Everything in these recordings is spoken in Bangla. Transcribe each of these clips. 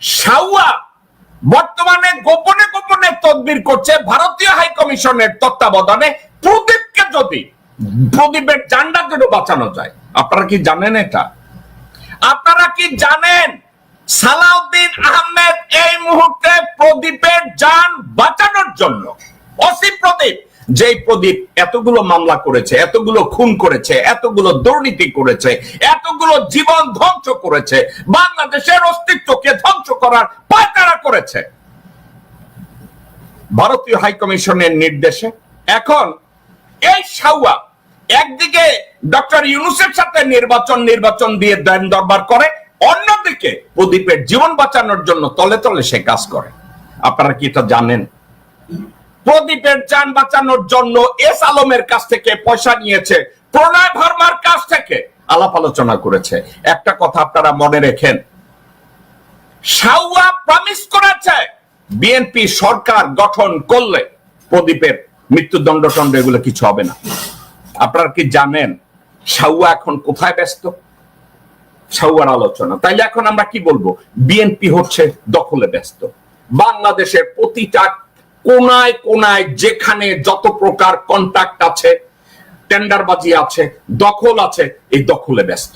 শাওয়া বর্তমানে গোপনে গোপনে তদবির করছে ভারতীয় হাই কমিশনের তত্ত্বাবধানে প্রদীপকে যদি প্রদীপের জানটা যেন বাঁচানো যায়। আপনারা কি জানেন এটা? আপনারা কি জানেন সালাউদ্দিন আহমেদ এই মুহূর্তে প্রদীপের জান বাঁচানোর জন্য ওসি প্রদীপ, যেই প্রদীপ এতগুলো মামলা করেছে, এতগুলো খুন করেছে, এতগুলো দুর্নীতি করেছে, এতগুলো জীবন ধ্বংস করেছে, বাংলাদেশের অস্তিত্বকে ধ্বংস করার পায়তারা করেছে ভারতীয় হাই কমিশনের নির্দেশে। এখন এই শাওয়া একদিকে ডক্টর ইউনূসের সাথে নির্বাচন দিয়ে দেন দরবার করে, অন্যদিকে প্রদীপের জীবন বাঁচানোর জন্য তলে তলে সে কাজ করে। আপনারা কি এটা জানেন? প্রদীপের জান বাঁচানোর জন্য এস আলমের কাছ থেকে পয়সা নিয়েছে, প্রণয় ভার্মার কাছ থেকে আলাপ আলোচনা করেছে। একটা কথা আপনারা মনে রেখেন, শাওয়া প্রমিস করেছে বিএনপি সরকার গঠন করলে প্রদীপের মৃত্যুদণ্ড টন্ড এগুলো কিছু হবে না। আপনারা কি জানেন শাওয়া এখন কোথায় ব্যস্ত? শাওয়ার আলোচনা। তাইলে এখন আমরা কি বলবো? বিএনপি হচ্ছে দখলে ব্যস্ত। বাংলাদেশের প্রতিটা কোনায় কোনায় যেখানে যত প্রকার কন্ট্রাক্ট আছে, টেন্ডারবাজি আছে, দখল আছে, এই দখলে ব্যস্ত।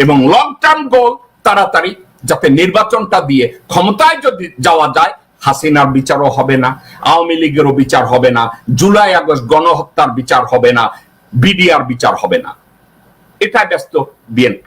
এবং লং টার্ম গোল তাড়াতাড়ি যাতে নির্বাচনটা দিয়ে ক্ষমতায় যদি যাওয়া যায়, হাসিনার বিচারও হবে না, আওয়ামী লীগেরও বিচার হবে না, জুলাই আগস্ট গণহত্যার বিচার হবে না, বিডিআর বিচার হবে না। এটাই ব্যস্ত বিএনপি।